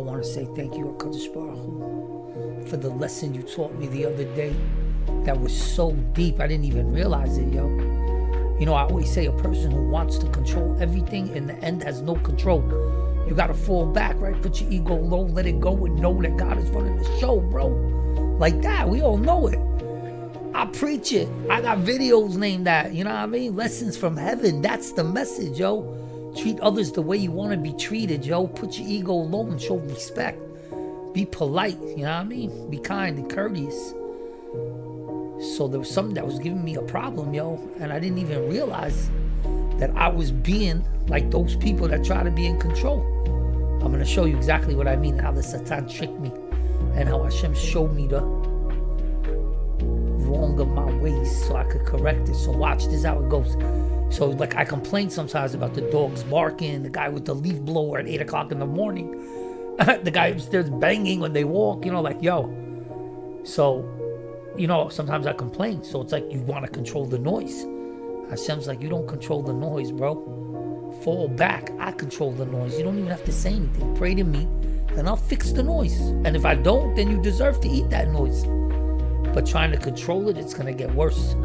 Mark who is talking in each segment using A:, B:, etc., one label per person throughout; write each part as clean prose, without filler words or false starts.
A: want to say thank you, HaKadosh Baruch Hu, for the lesson you taught me the other day that was so deep. I didn't even realize it, yo. You know, I always say a person who wants to control everything in the end has no control. You got to fall back, right? Put your ego low, let it go, and know that God is running the show, bro. Like that, we all know it. I preach it. I got videos named that, you know what I mean? Lessons from heaven. That's the message, yo. Treat others the way you want to be treated, yo. Put your ego low and show respect. Be polite, you know what I mean? Be kind and courteous. So there was something that was giving me a problem, yo. And I didn't even realize that I was being like those people that try to be in control. I'm going to show you exactly what I mean and how the Satan tricked me and how Hashem showed me the wrong of my ways so I could correct it. So watch, this is how it goes. So like I complain sometimes about the dogs barking, the guy with the leaf blower at 8 o'clock in the morning, the guy upstairs banging when they walk, you know, like, yo. So, you know, sometimes I complain. So it's like you want to control the noise. Hashem's like, you don't control the noise, bro. Fall back. I control the noise. You don't even have to say anything. Pray to me, and I'll fix the noise. And if I don't, then you deserve to eat that noise. But trying to control it, it's going to get worse.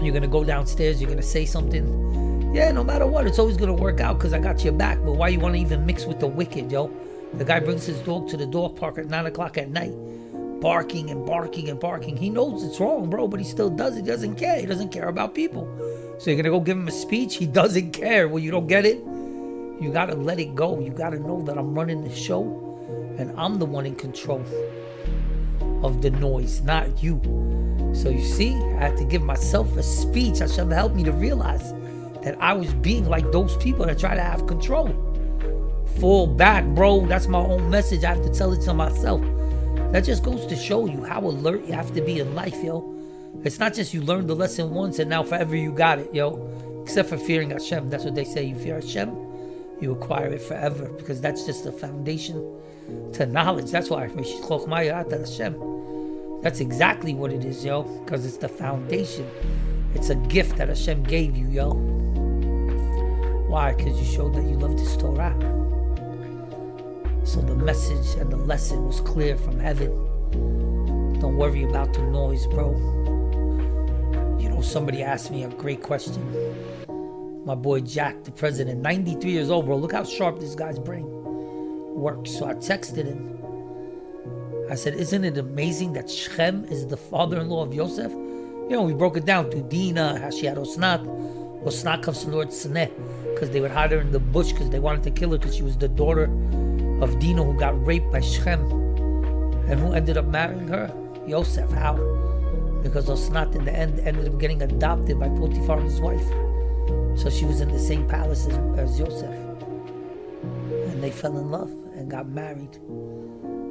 A: You're going to go downstairs. You're going to say something. Yeah, no matter what, it's always going to work out because I got your back. But why you want to even mix with the wicked, yo? The guy brings his dog to the dog park at 9 o'clock at night. Barking and barking and barking. He knows it's wrong, bro, but he still does it. He doesn't care. He doesn't care about people. So you're going to go give him a speech? He doesn't care. Well, you don't get it? You got to let it go. You got to know that I'm running the show and I'm the one in control of the noise, not you. So you see, I had to give myself a speech. Hashem helped me to realize that I was being like those people that try to have control. Fall back, bro. That's my own message. I have to tell it to myself. That just goes to show you how alert you have to be in life, yo. It's not just you learned the lesson once and now forever you got it, yo. Except for fearing Hashem. That's what they say. You fear Hashem, you acquire it forever. Because that's just the foundation to knowledge. That's why Hashem. That's exactly what it is, yo. Because it's the foundation. It's a gift that Hashem gave you, yo. Why? Because you showed that you loved His Torah. So the message and the lesson was clear from heaven. Don't worry about the noise, bro. You know, somebody asked me a great question. My boy Jack, the president, 93 years old, bro. Look how sharp this guy's brain works. So I texted him. I said, isn't it amazing that Shechem is the father-in-law of Yosef? You know, we broke it down to Dina, how she had Osnat. Osnat comes from the word Sneh, because they would hide her in the bush because they wanted to kill her because she was the daughter of Dina who got raped by Shechem. And who ended up marrying her? Yosef. How? Because Osnat in the end ended up getting adopted by Potiphar and his wife. So she was in the same palace as Yosef. And they fell in love and got married.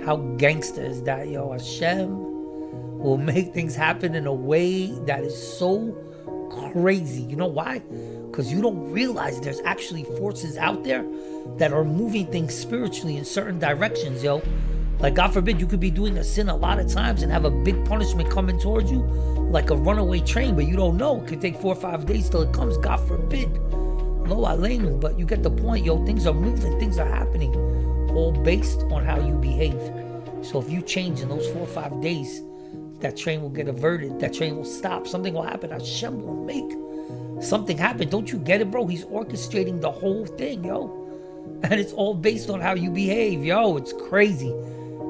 A: How gangster is that, yo? Hashem will make things happen in a way that is so crazy. You know why? Because you don't realize there's actually forces out there that are moving things spiritually in certain directions, yo. Like, God forbid, you could be doing a sin a lot of times and have a big punishment coming towards you, like a runaway train, but you don't know. It could take 4 or 5 days till it comes, God forbid. Lo aleinu, but you get the point, yo. Things are moving, things are happening, all based on how you behave. So if you change in those 4 or 5 days, that train will get averted, that train will stop, something will happen. Hashem will make something happen. Don't you get it, bro? He's orchestrating the whole thing, yo. And it's all based on how you behave, yo. It's crazy.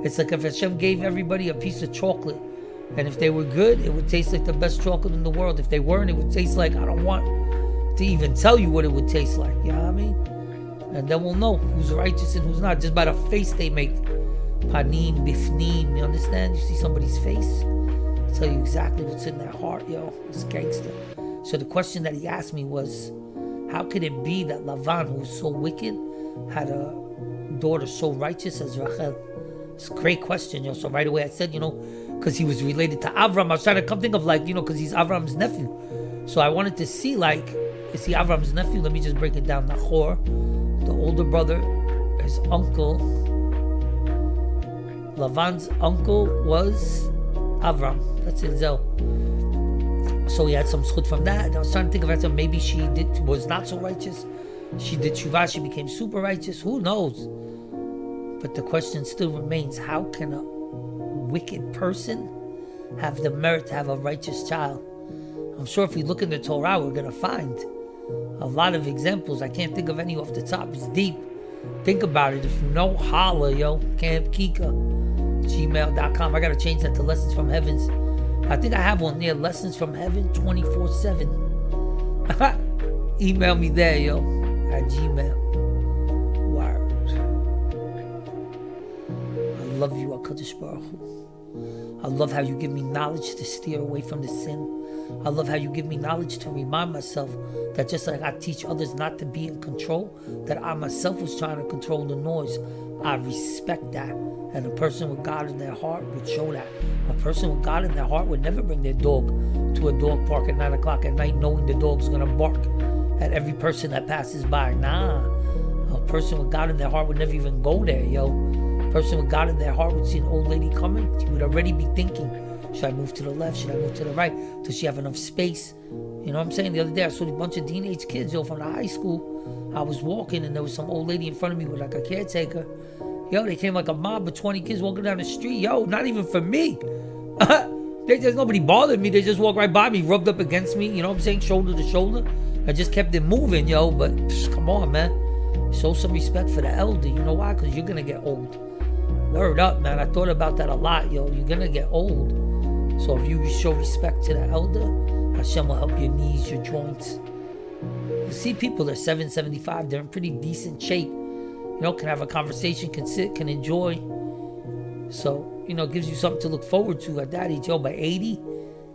A: It's like if Hashem gave everybody a piece of chocolate, and if they were good, it would taste like the best chocolate in the world. If they weren't, it would taste like, I don't want to even tell you what it would taste like, you know what I mean? And then we'll know who's righteous and who's not, just by the face they make. Panim, bifnim, you understand? You see somebody's face, tell you exactly what's in their heart, yo. It's gangster. So the question that he asked me was, how could it be that Lavan, who was so wicked, had a daughter so righteous as Rachel? It's a great question, yo. So right away I said, you know, because he was related to Avram. I was trying to come think of, like, you know, because he's Avram's nephew. So I wanted to see, like, is he Avram's nephew? Let me just break it down. Nahor, the older brother, his uncle, Lavan's uncle was Avram. That's it, Zel. So he had some schut from that. And I was trying to think of it. Maybe she was not so righteous. She did tshuva. She became super righteous. Who knows? But the question still remains, how can a wicked person have the merit to have a righteous child? I'm sure if we look in the Torah, we're going to find a lot of examples. I can't think of any off the top. It's deep. Think about it. If you know, holla, yo. Camp Kika, gmail.com. I got to change that to Lessons from Heavens. I think I have one there, Lessons from Heaven 24/7. Email me there, yo, at Gmail. Word. I love you, HaKadosh Baruch Hu. I love how you give me knowledge to steer away from the sin. I love how you give me knowledge to remind myself that just like I teach others not to be in control, that I myself was trying to control the noise. I respect that. And a person with God in their heart would show that. A person with God in their heart would never bring their dog to a dog park at 9 o'clock at night knowing the dog's going to bark at every person that passes by. Nah. A person with God in their heart would never even go there, yo. A person with God in their heart would see an old lady coming. He would already be thinking, should I move to the left? Should I move to the right? Does she have enough space? You know what I'm saying? The other day I saw a bunch of teenage kids, yo, from the high school. I was walking and there was some old lady in front of me with like a caretaker. Yo, they came like a mob of 20 kids walking down the street. Yo, not even for me. There's nobody bothered me. They just walked right by me, rubbed up against me, you know what I'm saying? Shoulder to shoulder. I just kept it moving, yo. But come on, man. Show some respect for the elder. You know why? Because you're going to get old. Word up, man. I thought about that a lot, yo. You're going to get old. So if you show respect to the elder, Hashem will help your knees, your joints. You see people that are 775, they're in pretty decent shape. You know, can have a conversation, can sit, can enjoy. So, you know, it gives you something to look forward to at that age. Yo, by 80,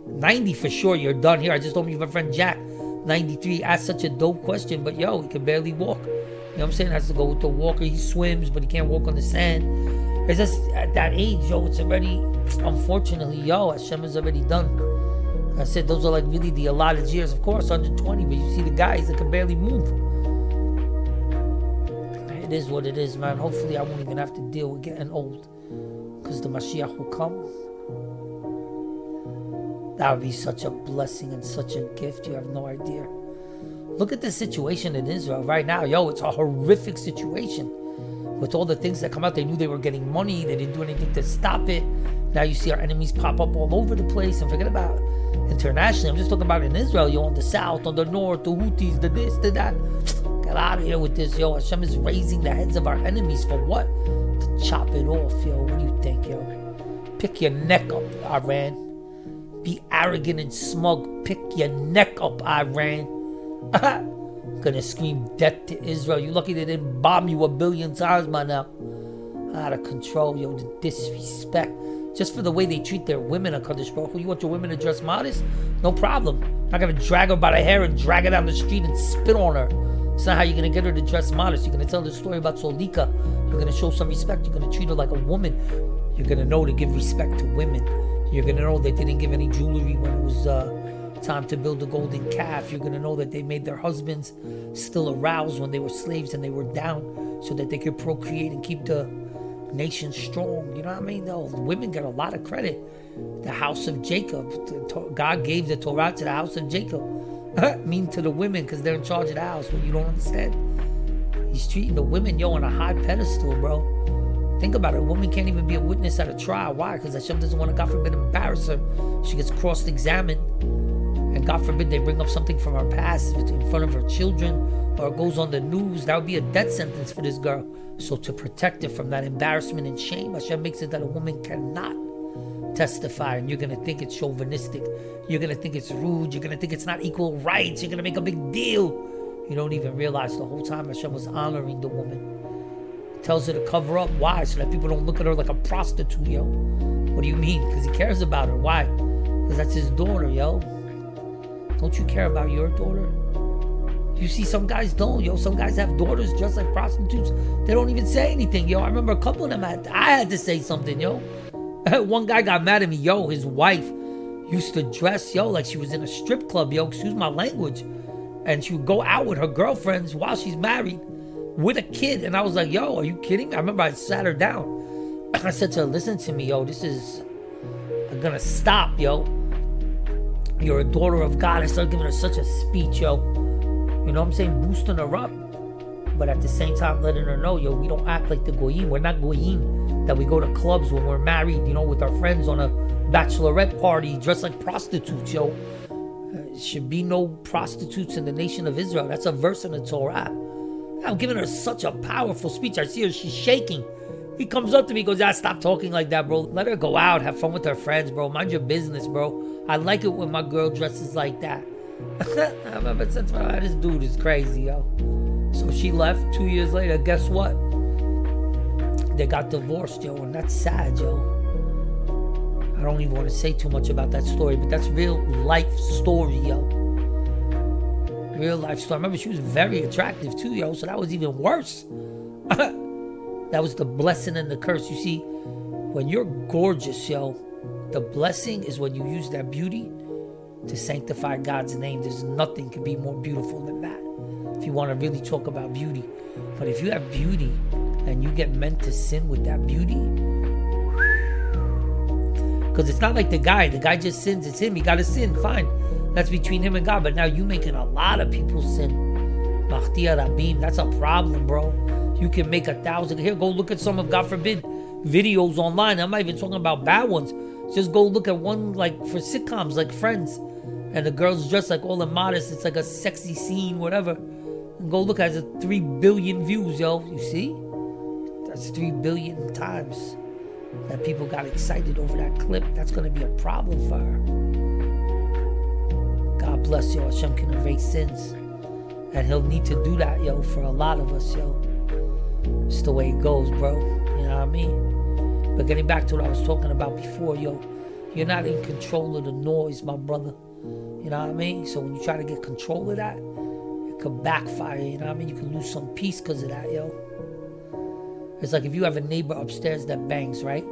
A: 90 for sure, you're done here. I just told me my friend Jack, 93, asked such a dope question, but yo, he can barely walk. You know what I'm saying? Has to go with the walker. He swims, but he can't walk on the sand. It's just at that age, yo, it's already, unfortunately, yo, Hashem is already done. I said those are like really the allotted years, of course, 120, but you see the guys that can barely move. It is what it is, man. Hopefully I won't even have to deal with getting old, because the Mashiach will come. That would be such a blessing and such a gift. You have no idea. Look at the situation in Israel right now. Yo, it's a horrific situation. With all the things that come out, they knew they were getting money. They didn't do anything to stop it. Now you see our enemies pop up all over the place. And forget about internationally. I'm just talking about in Israel. Yo, on the south, on the north, the Houthis, the this, the that. Get out of here with this, yo. Hashem is raising the heads of our enemies for what? To chop it off, yo. What do you think, yo? Pick your neck up, Iran. Be arrogant and smug. Pick your neck up, Iran. Gonna scream death to Israel. You lucky they didn't bomb you 1 billion times by now. Out of control, yo. The disrespect. Just for the way they treat their women, HaKadosh Baruch Hu. You want your women to dress modest? No problem. Not gonna drag her by the hair and drag her down the street and spit on her. It's not how you're gonna get her to dress modest. You're gonna tell the story about Solika. You're gonna show some respect. You're gonna treat her like a woman. You're gonna know to give respect to women. You're gonna know they didn't give any jewelry when it was time to build a golden calf. You're gonna know that they made their husbands still aroused when they were slaves and they were down, so that they could procreate and keep the nation strong. You know what I mean? No, women get a lot of credit. The house of Jacob. God gave the Torah to the house of Jacob. Mean to the women because they're in charge of the house. What you don't understand? He's treating the women, yo, on a high pedestal, bro. Think about it. A woman can't even be a witness at a trial. Why? Because Hashem doesn't want to, God forbid, embarrass her. She gets cross-examined. And God forbid they bring up something from her past in front of her children, or it goes on the news. That would be a death sentence for this girl. So to protect her from that embarrassment and shame, Hashem makes it that a woman cannot testify. And you're going to think it's chauvinistic. You're going to think it's rude. You're going to think it's not equal rights. You're going to make a big deal. You don't even realize the whole time Hashem was honoring the woman. Tells her to cover up. Why? So that people don't look at her like a prostitute, yo. What do you mean? Because he cares about her. Why? Because that's his daughter, yo. Don't you care about your daughter? You see, some guys don't, yo. Some guys have daughters dressed like prostitutes. They don't even say anything, yo. I remember a couple of them, I had to say something, yo. One guy got mad at me, yo. His wife used to dress, yo, like she was in a strip club, yo. Excuse my language. And she would go out with her girlfriends while she's married with a kid. And I was like, yo, are you kidding me? I remember I sat her down. I said to her, listen to me, yo. This is gonna stop, yo. You're a daughter of God. I started giving her such a speech, yo. You know what I'm saying? Boosting her up. But at the same time, letting her know, yo, we don't act like the goyim. We're not goyim that we go to clubs when we're married, with our friends on a bachelorette party dressed like prostitutes, yo. Should be no prostitutes in the nation of Israel. That's a verse in the Torah. I'm giving her such a powerful speech. I see her, she's shaking. He comes up to me, goes, stop talking like that, bro. Let her go out, have fun with her friends, bro. Mind your business, bro. I like it when my girl dresses like that. I remember since this dude is crazy, yo. So she left. 2 years later, guess what? They got divorced, yo, and that's sad, yo. I don't even want to say too much about that story, but that's real life story, yo. Real life story. I remember she was very attractive too, yo, so that was even worse. That was the blessing and the curse. You see, when you're gorgeous, yo, the blessing is when you use that beauty to sanctify God's name. There's nothing could be more beautiful than that, if you want to really talk about beauty. But if you have beauty and you get meant to sin with that beauty, because it's not like the guy just sins, it's him, he got to sin, fine, that's between him and God. But now you making a lot of people sin. Machtia Rabim, that's a problem, bro. You can make 1,000. Here, go look at some of, God forbid, videos online. I'm not even talking about bad ones. Just go look at one, like, for sitcoms, like Friends, and the girl's dressed like all immodest. It's like a sexy scene, whatever. And go look at it, 3 billion views, yo. You see? That's 3 billion times that people got excited over that clip. That's going to be a problem for her. God bless you. Hashem can erase sins. And he'll need to do that, yo, for a lot of us, yo. It's the way it goes, bro. You know what I mean? But getting back to what I was talking about before, yo, you're not in control of the noise, my brother. You know what I mean? So when you try to get control of that, it could backfire, you know what I mean? You can lose some peace because of that, yo. It's like if you have a neighbor upstairs that bangs, right?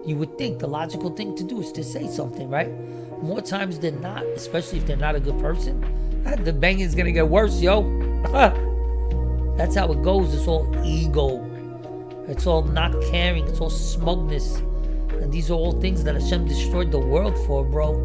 A: You would think the logical thing to do is to say something, right? More times than not, especially if they're not a good person, the banging is going to get worse, yo. That's how it goes. It's all ego. It's all not caring. It's all smugness. And these are all things that Hashem destroyed the world for, bro.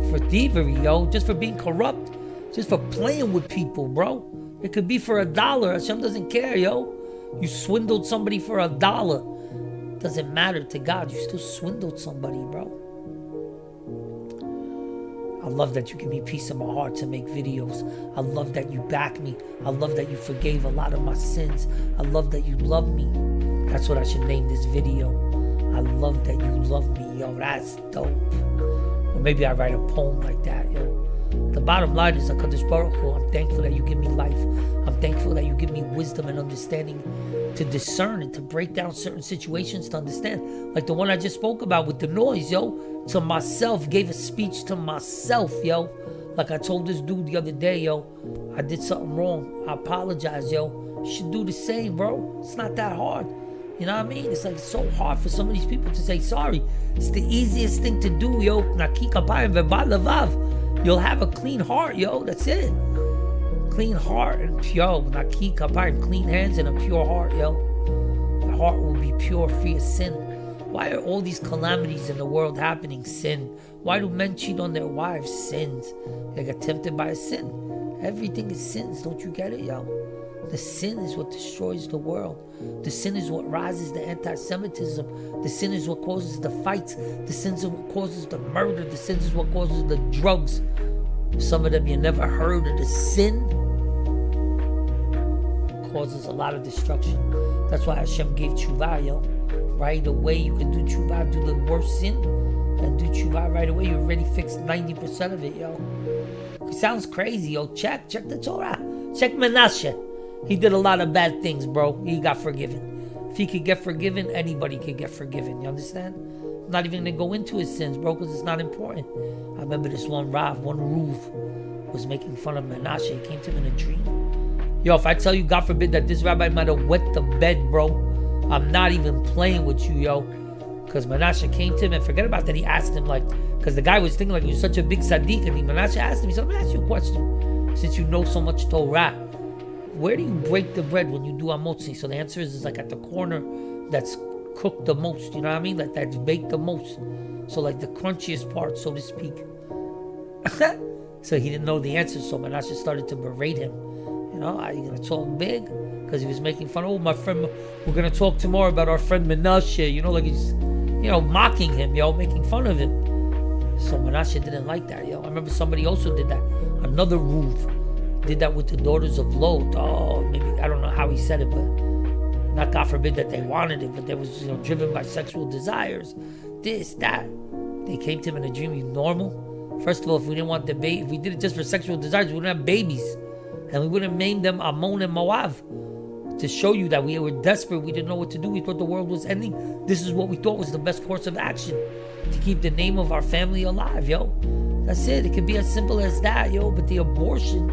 A: For thievery, yo. Just for being corrupt. Just for playing with people, bro. It could be for $1. Hashem doesn't care, yo. You swindled somebody for $1. Doesn't matter to God. You still swindled somebody, bro. I love that you give me peace in my heart to make videos. I love that you back me. I love that you forgave a lot of my sins. I love that you love me. That's what I should name this video. I love that you love me, yo. That's dope. Or maybe I write a poem like that, yo. The bottom line is, HaKadosh Baruch Hu, I'm thankful that you give me life. I'm thankful that you give me wisdom and understanding to discern and to break down certain situations to understand. Like the one I just spoke about with the noise, yo. To myself, gave a speech to myself, yo. Like I told this dude the other day, yo. I did something wrong. I apologize, yo. You should do the same, bro. It's not that hard. You know what I mean? It's like so hard for some of these people to say sorry. It's the easiest thing to do, yo. Naki kapayim v'ba levav. You'll have a clean heart, yo. That's it. Clean heart and pure. Naki kapayim, clean hands and a pure heart, yo. Your heart will be pure, free of sin. Why are all these calamities in the world happening? Sin. Why do men cheat on their wives? Sins. They get tempted by a sin. Everything is sins. Don't you get it, yo? The sin is what destroys the world. The sin is what rises the anti-Semitism. The sin is what causes the fights. The sin is what causes the murder. The sin is what causes the drugs. Some of them you never heard of. The sin causes a lot of destruction. That's why Hashem gave tshuva, yo. Right away you can do tshuva, do the worst sin, and do tshuva right away. You already fixed 90% of it, yo. It sounds crazy, yo. Check the Torah. Check Menashe. He did a lot of bad things, bro. He got forgiven. If he could get forgiven, anybody could get forgiven. You understand? I'm not even going to go into his sins, bro, because it's not important. I remember this one Ruv was making fun of Menashe. He came to him in a dream. Yo, if I tell you, God forbid, that this rabbi might have wet the bed, bro, I'm not even playing with you, yo. Because Menashe came to him, and forget about that, he asked him, like, because the guy was thinking like he was such a big tzaddik, and Menashe asked him, he said, let me ask you a question. Since you know so much Torah, where do you break the bread when you do hamotzi? So the answer is like at the corner that's cooked the most, you know what I mean? Like that's baked the most. So like the crunchiest part, so to speak. So he didn't know the answer, so Menashe started to berate him. You You know, are you going to talk big? Because he was making fun of, my friend, we're going to talk tomorrow about our friend Menashe, you know, like he's, you know, mocking him, yo, making fun of him. So Menashe didn't like that, yo. I remember somebody also did that. Another Ruv did that with the daughters of Lot. Oh, maybe, I don't know how he said it, but not God forbid that they wanted it, but they was, you know, driven by sexual desires. This, that. They came to him in a dream. You normal? First of all, if we didn't want the baby, if we did it just for sexual desires, we wouldn't have babies. And we wouldn't name them Ammon and Moab. To show you that we were desperate, we didn't know what to do, we thought the world was ending. This is what we thought was the best course of action. To keep the name of our family alive, yo. That's it. It could be as simple as that, yo. But the abortion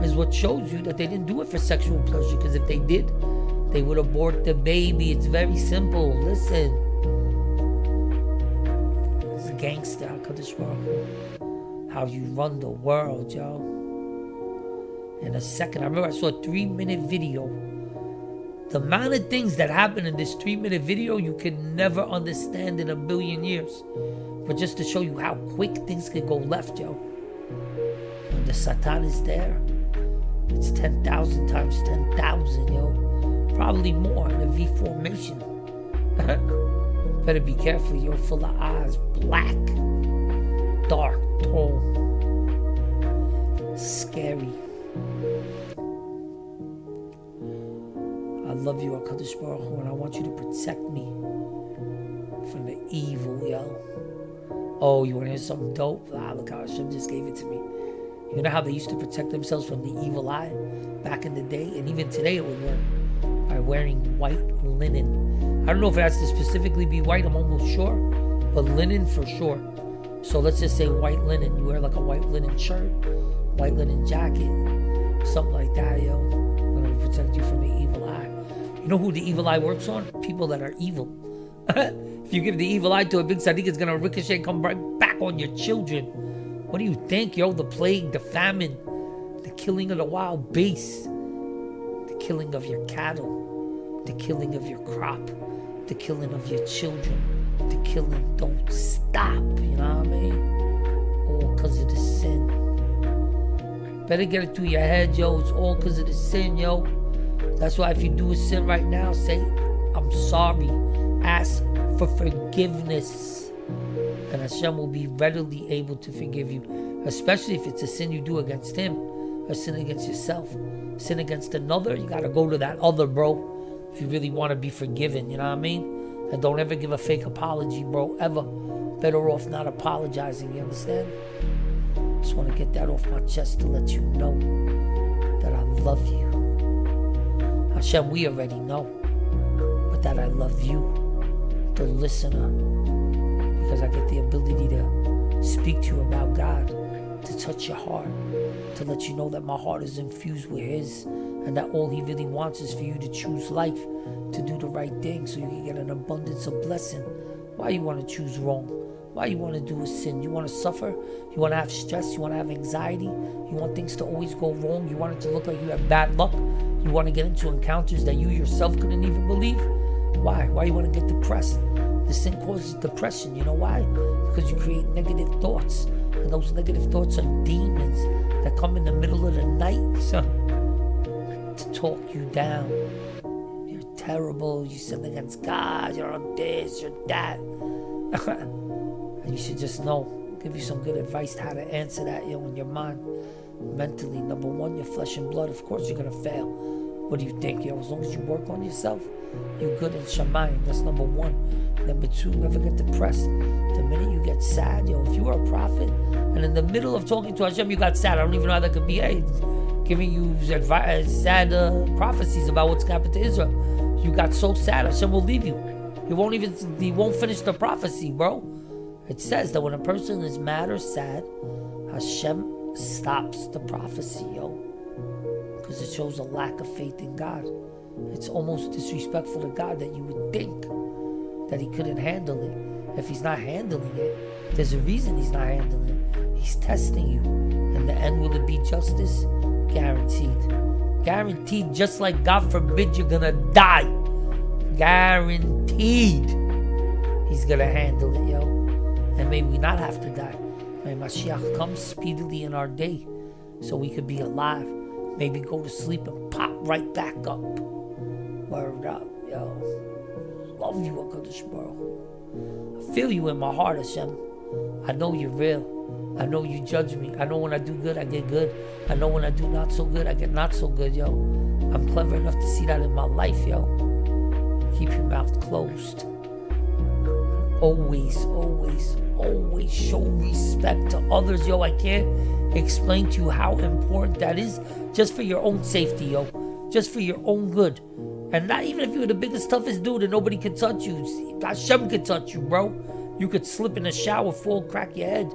A: is what shows you that they didn't do it for sexual pleasure. Because if they did, they would abort the baby. It's very simple. Listen. It's gangster, HaKadosh Baruch Hu. How you run the world, yo. In a second, I remember I saw a 3-minute video. The amount of things that happen in this 3-minute video, you can never understand in a billion years. But just to show you how quick things can go left, yo. When the Satan is there, it's 10,000 times 10,000, yo. Probably more in a V formation. Better be careful, yo. Full of eyes, black, dark, tall, scary. I love you, HaKadosh Baruch Hu, and I want you to protect me from the evil, yo. Oh, you want to hear something dope? Look how Hashem just gave it to me. You know how they used to protect themselves from the evil eye back in the day? And even today it would work by wearing white linen. I don't know if it has to specifically be white, I'm almost sure, but linen for sure. So let's just say white linen. You wear like a white linen shirt, white linen jacket, something like that, yo. I'm going to protect you from the evil eye. You know who the evil eye works on? People that are evil. If you give the evil eye to a big tzaddik, it's going to ricochet and come right back on your children. What do you think, yo? The plague, the famine, the killing of the wild beasts, the killing of your cattle, the killing of your crop, the killing of your children, the killing don't stop, you know what I mean? All because of the sin. Better get it through your head, yo. It's all because of the sin, yo. That's why if you do a sin right now, say, I'm sorry. Ask for forgiveness. And Hashem will be readily able to forgive you. Especially if it's a sin you do against Him. A sin against yourself. Sin against another. You got to go to that other, bro. If you really want to be forgiven, you know what I mean? And don't ever give a fake apology, bro. Ever. Better off not apologizing, you understand? Just want to get that off my chest to let you know that I love you. Hashem, we already know, but that I love you, the listener, because I get the ability to speak to you about God, to touch your heart, to let you know that my heart is infused with His, and that all He really wants is for you to choose life, to do the right thing, so you can get an abundance of blessing. Why you want to choose wrong? Why you want to do a sin? You want to suffer? You want to have stress? You want to have anxiety? You want things to always go wrong? You want it to look like you have bad luck? You want to get into encounters that you yourself couldn't even believe? Why? Why you want to get depressed? The sin causes depression. You know why? Because you create negative thoughts. And those negative thoughts are demons that come in the middle of the night to talk you down. You're terrible. You sin against God. You're on this. You're that. And you should just know. Give you some good advice how to answer that, yo, in your mind. Mentally, number one, your flesh and blood. Of course, you're going to fail. What do you think, yo? As long as you work on yourself, you're good in Shamayim. That's number one. Number two, never get depressed. The minute you get sad, yo, if you are a prophet, and in the middle of talking to Hashem, you got sad. I don't even know how that could be. Hey, giving you sad prophecies about what's going to happen to Israel. You got so sad, Hashem will leave you. He won't finish the prophecy, bro. It says that when a person is mad or sad, Hashem stops the prophecy, yo. Because it shows a lack of faith in God. It's almost disrespectful to God that you would think that He couldn't handle it. If He's not handling it, there's a reason He's not handling it. He's testing you. In the end, will it be justice? Guaranteed. Guaranteed, just like God forbid you're gonna die. Guaranteed. He's gonna handle it, yo. And may we not have to die. May Mashiach come speedily in our day so we could be alive maybe go to sleep and pop right back up. Word up, yo. Love you, HaKadosh Baruch Hu. I feel you in my heart, Hashem. I know you're real. I know you judge me. I know when I do good, I get good. I know when I do not so good, I get not so good, yo. I'm clever enough to see that in my life, yo. Keep your mouth closed. Always, always, always show respect to others, yo. I can't explain to you how important that is, just for your own safety, yo. Just for your own good. And not even if you're the biggest, toughest dude and nobody can touch you. Hashem can touch you, bro. You could slip in the shower, fall, crack your head.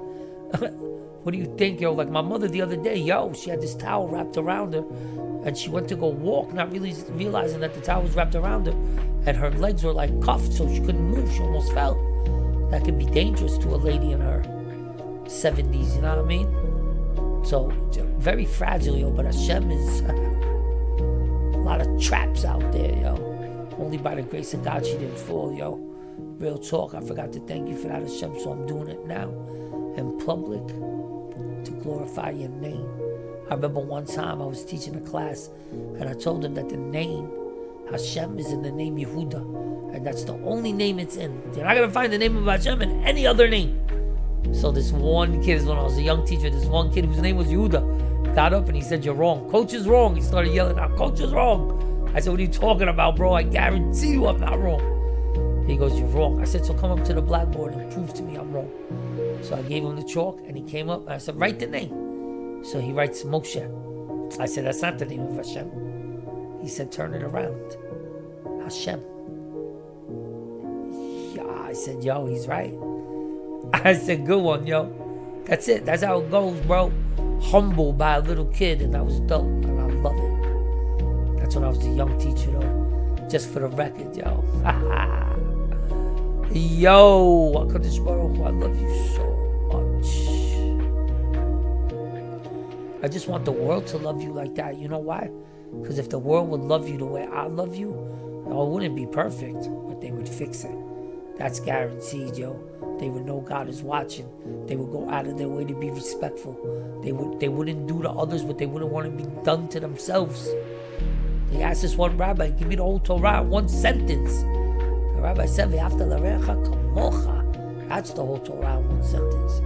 A: What do you think, yo? Like my mother the other day, yo, she had this towel wrapped around her and she went to go walk, not really realizing that the towel was wrapped around her, and her legs were like cuffed, so she couldn't move. She almost fell. That could be dangerous to a lady in her 70s, you know what I mean? So, very fragile, yo, but Hashem is a lot of traps out there, yo. Only by the grace of God she didn't fall, yo. Real talk, I forgot to thank you for that, Hashem, so I'm doing it now in public to glorify your name. I remember one time I was teaching a class and I told them that the name Hashem is in the name Yehuda, and that's the only name it's in. You're not going to find the name of Hashem in any other name. So this one kid, when I was a young teacher, this one kid whose name was Yehuda got up and he said, "You're wrong. Coach is wrong." He started yelling out, "Coach is wrong." I said, "What are you talking about, bro? I guarantee you I'm not wrong." He goes, "You're wrong." I said, "So come up to the blackboard and prove to me I'm wrong." So I gave him the chalk and he came up and I said, "Write the name." So he writes Moshe. I said, "That's not the name of Hashem." He said, "Turn it around. Hashem." Yeah, I said, "Yo, he's right." I said, "Good one, yo." That's it. That's how it goes, bro. Humbled by a little kid, and that was dope, and I love it. That's when I was a young teacher, though. Just for the record, yo. Yo, HaKadosh Baruch Hu, I love you so much. I just want the world to love you like that. You know why? Because if the world would love you the way I love you, it wouldn't be perfect, but they would fix it. That's guaranteed, yo. They would know God is watching. They would go out of their way to be respectful. They wouldn't do to others what they wouldn't want to be done to themselves. They asked this one rabbi, "Give me the whole Torah, one sentence." The rabbi said, "V'ahavta l'recha kamocha." That's the whole Torah in one sentence.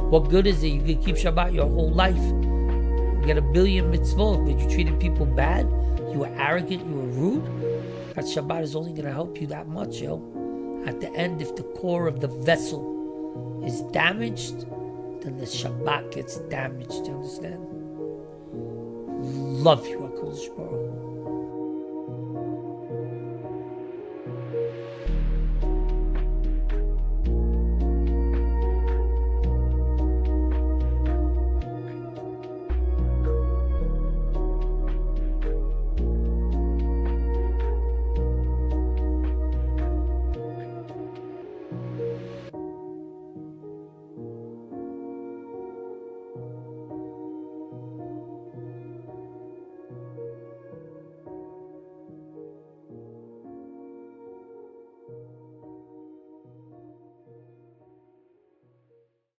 A: What good is it? You can keep Shabbat your whole life. You get 1,000,000,000 mitzvot, but you treated people bad. You were arrogant. You were rude. That Shabbat is only going to help you that much, yo. At the end, if the core of the vessel is damaged, then the Shabbat gets damaged. Do you understand? Love you, HaKadosh Baruch Hu.